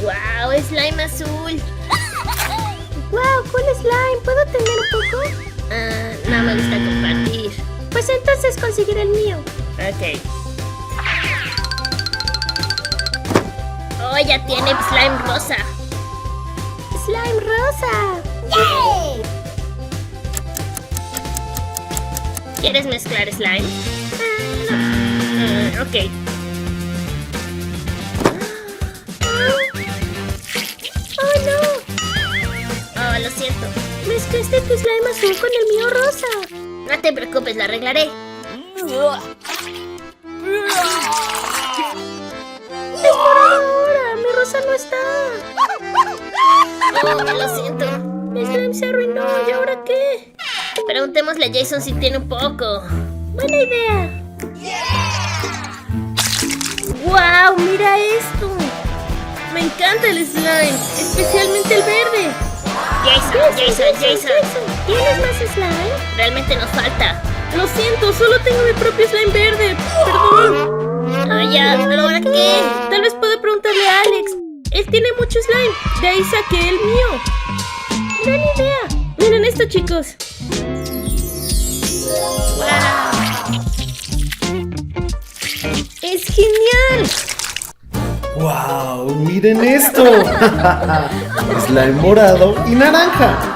¡Wow! ¡Slime azul! ¡Wow! ¡Cool slime! ¿Puedo tener un poco? No me gusta compartir. Pues entonces conseguiré el mío. Ok. ¡Oh, ya tiene slime rosa! ¡Slime rosa! ¡Yay! ¿Quieres mezclar slime? No. Ok. ¡Oh, no! Oh, lo siento. Mezclaste tu slime azul con el mío rosa. No te preocupes, lo arreglaré. ¡Es por ahora! ¡Mi rosa no está! Oh, lo siento. Mi slime se arruinó. ¿Y ahora qué? Preguntémosle a Jason si tiene un poco. ¡Buena idea! ¡Wow! ¡Mira esto! Me encanta el slime, especialmente el verde. Jason. ¿Tienes más slime? Realmente nos falta. Lo siento, solo tengo mi propio slime verde. Perdón. Ah, ya, ¿pero ahora qué? Tal vez puedo preguntarle a Alex. Él tiene mucho slime. De ahí saqué el mío. ¡Gran idea! Miren esto, chicos. ¡Wow! ¡Es genial! ¡Wow! ¡Miren esto! Slime morado y naranja.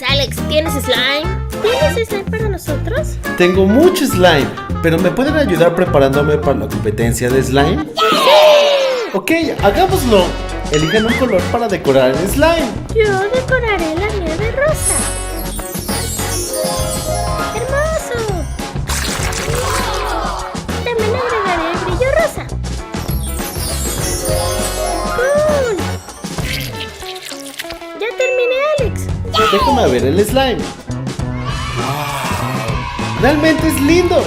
Alex, ¿tienes slime? ¿Tienes slime para nosotros? Tengo mucho slime, pero ¿me pueden ayudar preparándome para la competencia de slime? ¡Sí! Ok, hagámoslo. Elijan un color para decorar el slime. Yo decoraré la mía de rosa. ¡Hermoso! También agregaré el brillo rosa. ¡Cool! ¡Ya terminé, Alex! Déjame ver el slime. ¡Realmente es lindo!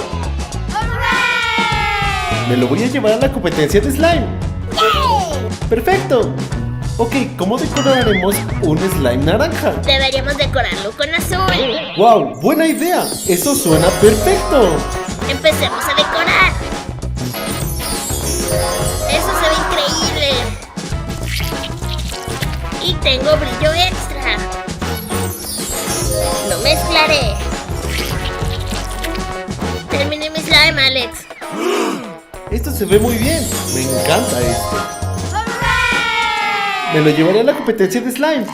Me lo voy a llevar a la competencia de slime. ¡Perfecto! Ok, ¿cómo decoraremos un slime naranja? Deberíamos decorarlo con azul. ¡Wow! ¡Buena idea! ¡Eso suena perfecto! Empecemos a decorar. Eso se ve increíble. Y tengo brillo extra. Lo mezclaré. Terminé mi slime, Alex. Esto se ve muy bien. Me encanta esto. Me lo llevaré a la competencia de slime.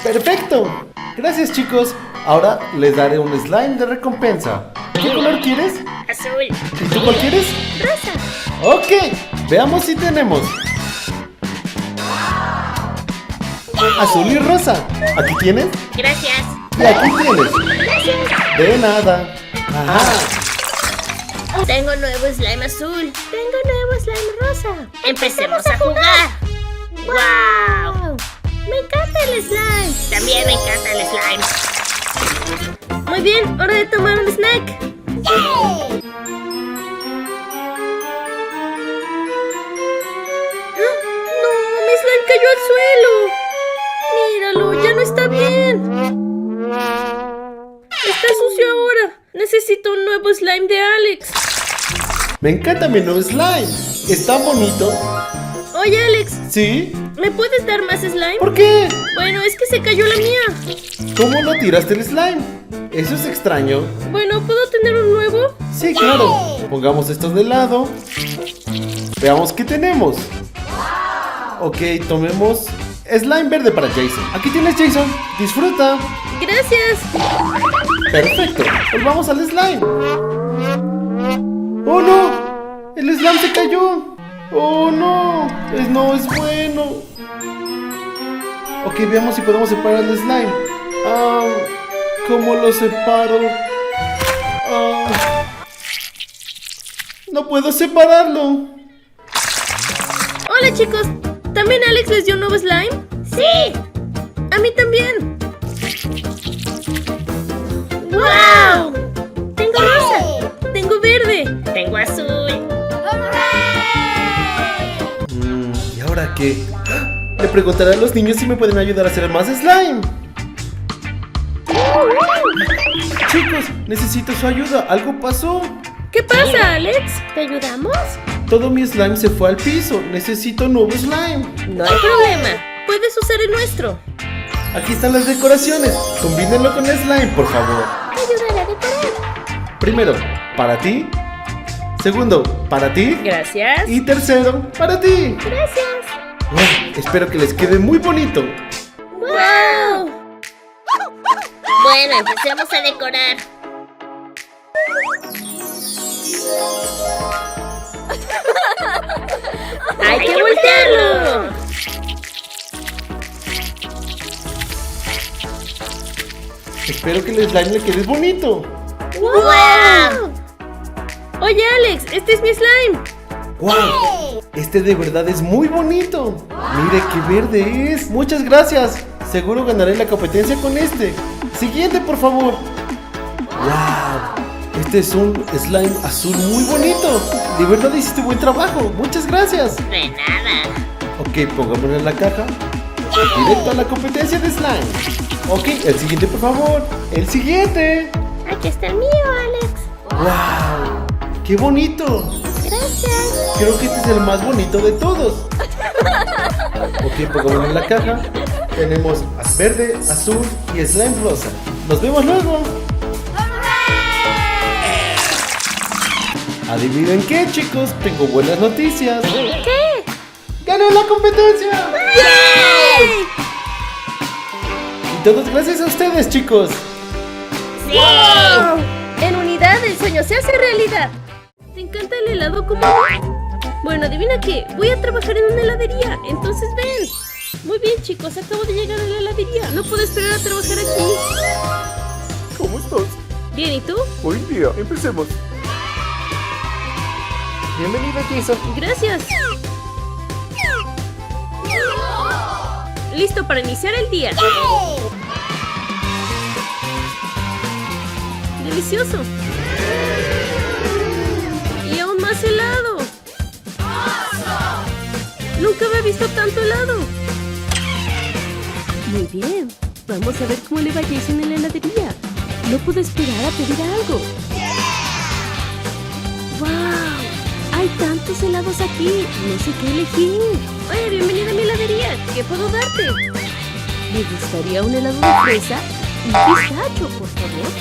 ¡Perfecto! Gracias, chicos. Ahora les daré un slime de recompensa. ¿Qué color quieres? Azul. ¿Y tú cuál quieres? ¡Rosa! Ok, veamos si tenemos. Azul y rosa. ¿Aquí tienes? Gracias. Y aquí tienes. De nada. Ajá. Tengo nuevo slime azul. Tengo nuevo slime rosa. Empecemos a jugar. ¡Wow! ¡Me encanta el slime! También me encanta el slime. Muy bien, hora de tomar un snack. ¡Yay! ¡No! ¡Mi slime cayó al suelo! ¡Míralo! ¡Ya no está bien! ¡Está sucio ahora! Necesito un nuevo slime de Alex. Me encanta mi nuevo slime. Es tan bonito. Oye, Alex, ¿Sí? ¿me puedes dar más slime? ¿Por qué? Bueno, es que se cayó la mía. ¿Cómo no tiraste el slime? Eso es extraño. Bueno, ¿puedo tener un nuevo? Sí, claro. Pongamos estos de lado. Veamos qué tenemos. Ok, tomemos slime verde para Jason. Aquí tienes, Jason. Disfruta. Gracias. Perfecto. Volvamos al slime. ¡Oh, no! El slime se cayó. ¡Oh, no! No es bueno. Ok, veamos si podemos separar el slime. ¿Cómo lo separo? No puedo separarlo. Hola, chicos. ¿También Alex les dio un nuevo slime? ¡Sí! A mí también. ¡Wow! Tengo rosa. Tengo verde. Tengo azul. ¿Y ahora qué? Le preguntaré a los niños si me pueden ayudar a hacer más slime. Chicos, necesito su ayuda. Algo pasó. ¿Qué pasa, Alex? ¿Te ayudamos? todo mi slime se fue al piso. Necesito nuevo slime. No hay problema. Puedes usar el nuestro. Aquí están las decoraciones. Combínenlo con slime, por favor. Ayúdale a decorar. Primero, para ti. Segundo, para ti. Gracias. Y tercero, para ti. Gracias. Espero que les quede muy bonito. ¡Wow! Bueno, empecemos a decorar. ¡Hay que voltearlo! Espero que el slime le quede bonito. ¡Wow! Oye, Alex, este es mi slime. ¡Wow! Este de verdad es muy bonito. Mire qué verde es. Muchas gracias. Seguro ganaré la competencia con este. Siguiente, por favor. ¡Wow! Este es un slime azul muy bonito. De verdad hiciste buen trabajo. Muchas gracias. De nada. Ok, pongámoslo en la caja. Directo a la competencia de slime. Ok, el siguiente, por favor. El siguiente. Aquí está el mío, Alex. ¡Wow! ¡Qué bonito! Gracias. Creo que este es el más bonito de todos. Ok, pongámoslo en la caja. Tenemos verde, azul y slime rosa. Nos vemos luego. Adivinen qué, chicos. Tengo buenas noticias. ¿Qué? ¡Gané la competencia! ¡Yay! Y todos gracias a ustedes, chicos. ¡Sí! ¡Wow! En unidad el sueño se hace realidad. ¿Te encanta el helado como a mí? Bueno, adivina qué. Voy a trabajar en una heladería. Entonces ven. Muy bien, chicos. Acabo de llegar a la heladería. No puedo esperar a trabajar aquí. ¿Cómo estás? Bien, ¿y tú? Buen día, empecemos. Bienvenida, Jason. Gracias. Listo para iniciar el día. Delicioso. Y aún más helado. Nunca había visto tanto helado. Muy bien. Vamos a ver cómo le va a Jason en la heladería. No puedo esperar a pedir algo. ¡Wow! Hay tantos helados aquí. No sé qué elegir. Oye, bienvenida a mi heladería. ¿Qué puedo darte? Me gustaría un helado de fresa y pistacho, por favor.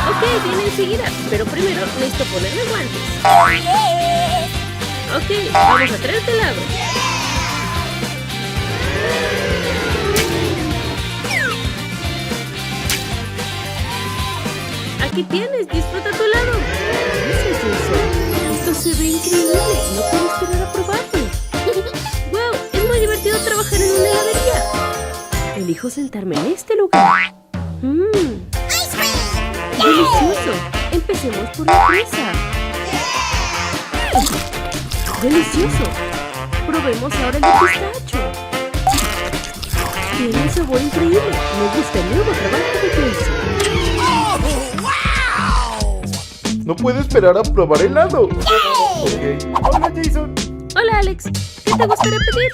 Ok, viene enseguida. Pero primero necesito ponerme guantes. Ok, vamos a traerte helado. Aquí tienes, disfruta tu helado. Gracias, Jason. Esto se ve increíble. No puedo esperar a probarlo. Wow, es muy divertido trabajar en una heladería. Elijo sentarme en este lugar. Delicioso. Empecemos por la fresa. Delicioso. Probemos ahora el de pistacho. Tiene un sabor increíble. Me gusta el nuevo trabajo de Jason. No puedo esperar a probar helado. Ok. Hola, Jason. Hola, Alex. ¿Qué te gustaría pedir?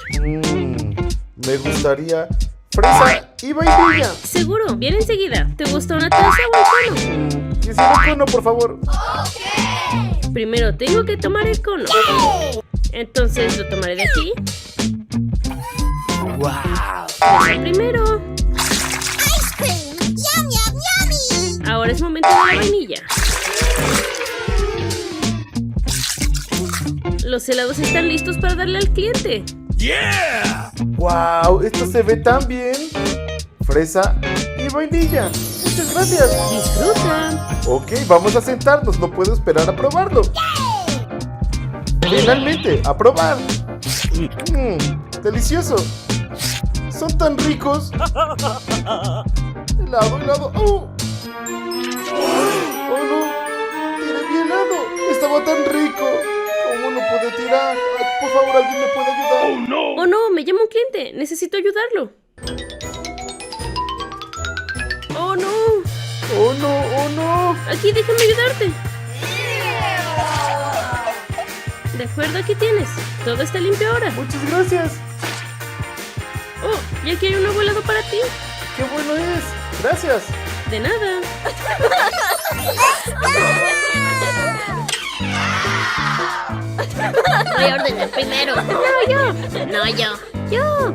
Me gustaría fresa y vainilla. Seguro. Viene enseguida. ¿Te gusta una taza o un cono? Quisiera un cono, por favor. Primero tengo que tomar el cono. Entonces lo tomaré de aquí. ¡Wow! Fresa primero. Ice cream. Yum, yum, yummy. Ahora es momento de la vainilla. Los helados están listos para darle al cliente. ¡Wow! Esto se ve tan bien. Fresa y vainilla. Muchas gracias. Disfruta. Ok, vamos a sentarnos. No puedo esperar a probarlo. Finalmente, a probar. Delicioso. Son tan ricos. Helado, helado. ¡Oh! ¡Oh, no! ¡Tiré mi helado! Estaba tan rico. ¿Cómo lo pude tirar? Ay, por favor, ¿alguien me puede ayudar? Oh no, me llama un cliente. Necesito ayudarlo. Oh no. ¡Oh, no! ¡Oh, no! Aquí, déjame ayudarte. De acuerdo, aquí tienes. Todo está limpio ahora. Muchas gracias. Oh, y aquí hay un nuevo helado para ti. ¡Qué bueno es! Gracias. De nada. Voy a ordenar primero. No, yo. No, yo. Yo.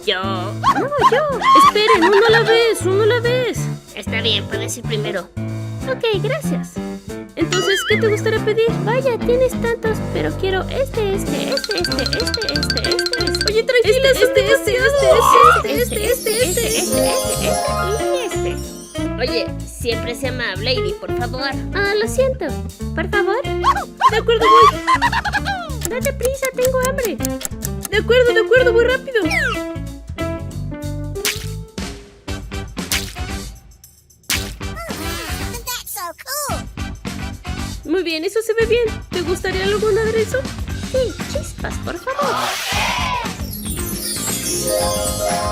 Yo. No, yo. Esperen, uno a la vez, uno a la vez. Está bien, puedes ir primero. Ok, gracias. Entonces, ¿qué te gustaría pedir? Vaya, tienes tantos, pero quiero este. Oye, tranquila, este. Oye, siempre sea amable, Lady, por favor. Ah, lo siento. Por favor. De acuerdo, voy. Date prisa, tengo hambre. De acuerdo, voy rápido. Muy bien, eso se ve bien. ¿Te gustaría algún aderezo? Sí, chispas, por favor.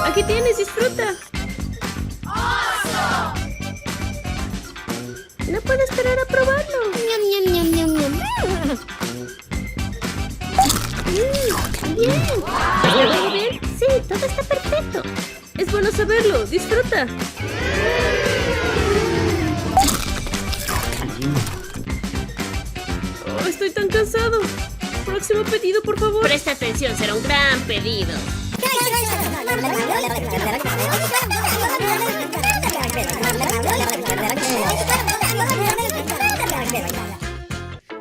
Aquí tienes, disfruta. No puedo esperar a probarlo. Bien. ¿Todo bien? Sí, todo está perfecto. Es bueno saberlo. Disfruta. Oh, estoy tan cansado. Próximo pedido, por favor. Presta atención, será un gran pedido.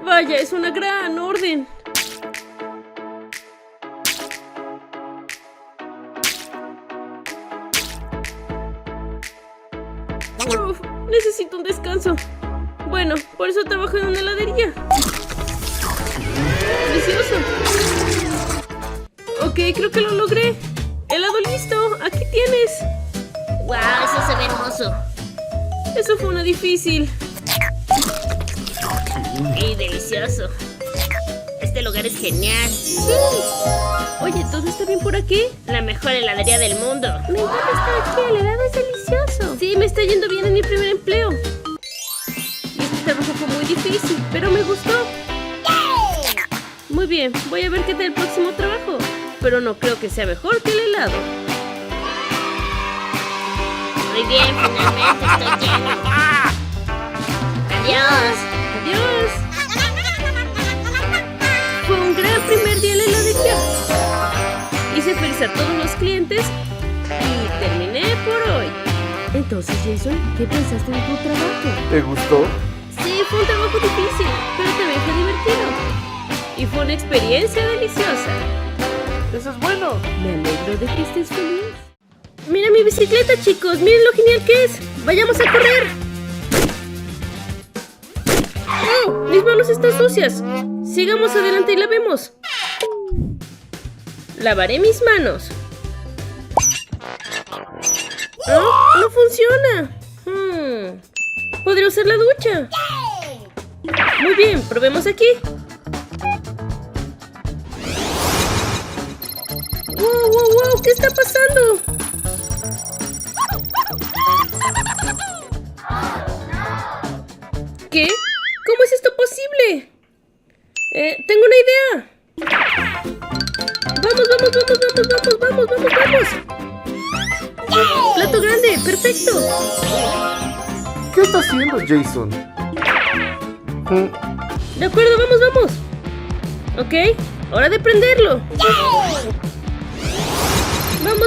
Vaya, es una gran orden. Uf, necesito un descanso. Bueno, por eso trabajo en una heladería. Delicioso. Ok, creo que lo logré. Helado listo, aquí tienes. Wow, eso se ve hermoso. Eso fue una difícil. Y delicioso. Este lugar es genial. Sí. Oye, ¿todo está bien por aquí? La mejor heladería del mundo. Me encanta estar aquí, el helado es delicioso. Sí, me está yendo bien en mi primer empleo. Y este trabajo fue muy difícil, pero me gustó. Muy bien, voy a ver qué tal el próximo trabajo. Pero no creo que sea mejor que el helado. Muy bien, finalmente estoy lleno. Adiós. Adiós. Fue un gran primer día en la heladería. Hice feliz a todos los clientes y terminé por hoy. Entonces, Jason, ¿qué pensaste de tu trabajo? ¿Te gustó? Sí, fue un trabajo difícil, pero también fue divertido. Y fue una experiencia deliciosa. Eso es bueno. Me alegro de que estés feliz. Mira mi bicicleta, chicos. Miren lo genial que es. Vayamos a correr. ¡Oh! Mis manos están sucias. Sigamos adelante y lavemos. Lavaré mis manos. ¡Oh! ¡No funciona! ¿Podría usar la ducha? Muy bien, probemos aquí. ¡Wow! ¿Qué está pasando? ¿Qué? ¿Cómo es esto posible? Tengo una idea. ¡Vamos! ¡Plato grande! ¡Perfecto! ¿Qué está haciendo, Jason? De acuerdo, vamos. Ok, hora de prenderlo. ¡Vamos!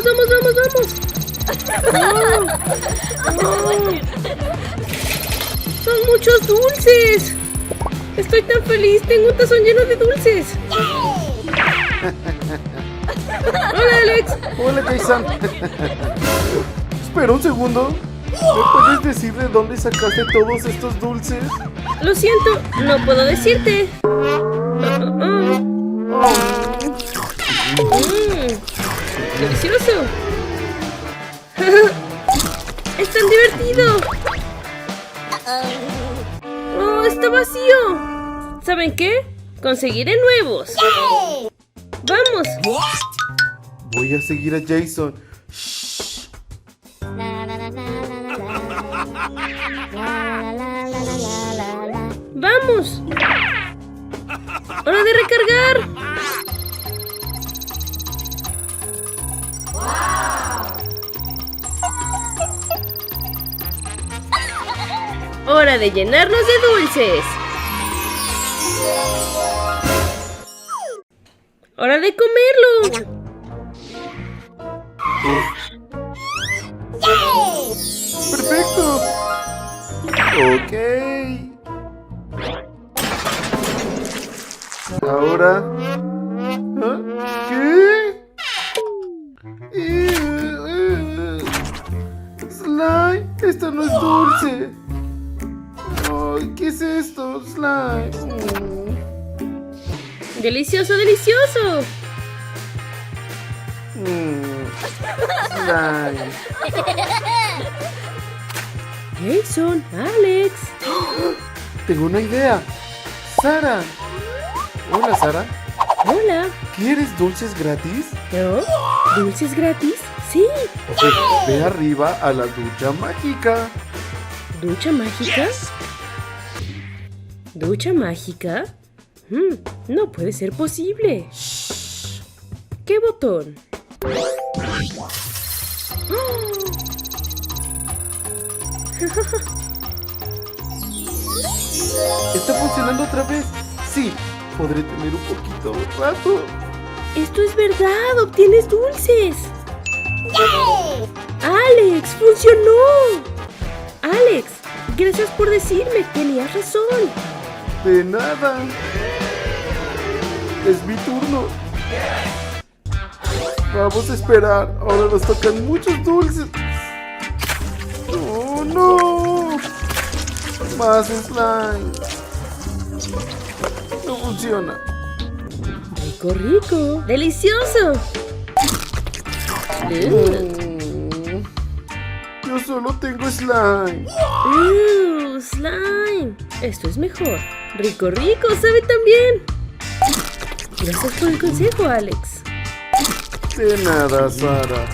¡Oh! ¡Son muchos dulces! Estoy tan feliz, tengo un tazón lleno de dulces. Hola, Alex. Hola, Jason. Espera un segundo. ¿Me puedes decir de dónde sacaste todos estos dulces? Lo siento, no puedo decirte. ¡Delicioso! ¡Es tan divertido! ¡Oh, está vacío! ¿Saben qué? Conseguiré nuevos. ¡Vamos! Voy a seguir a Jason. ¡Vamos! ¡Hora de recargar! ¡Hora de llenarnos de dulces! ¡Hora de comerlo! ¡Perfecto! Ok. Ahora... ¿Ah? ¿Qué? Slime, esto no es dulce. Ay, ¿qué es esto, Slime? ¡Delicioso, delicioso! Slime. Jason, Alex. Tengo una idea. Sara. Hola, Sara. Hola. ¿Quieres dulces gratis? ¿No? ¿Dulces gratis? Sí. Ok, ve arriba a la ducha mágica. ¿Ducha mágica? ¿Ducha mágica? No puede ser posible. ¿Qué botón? ¿Está funcionando otra vez? Sí, podré tener un poquito de rato. ¡Esto es verdad! ¡Obtienes dulces! ¡Alex! ¡Funcionó! ¡Alex! Gracias por decirme. Tenías razón. De nada. Es mi turno. Vamos a esperar. Ahora nos tocan muchos dulces. ¡Oh, no! Más slime. No funciona. ¡Rico, rico! ¡Delicioso! Yo solo tengo slime. ¡Slime! Esto es mejor. ¡Rico, rico! ¡Sabe tan bien! Gracias por el consejo, Alex. De nada, Sara.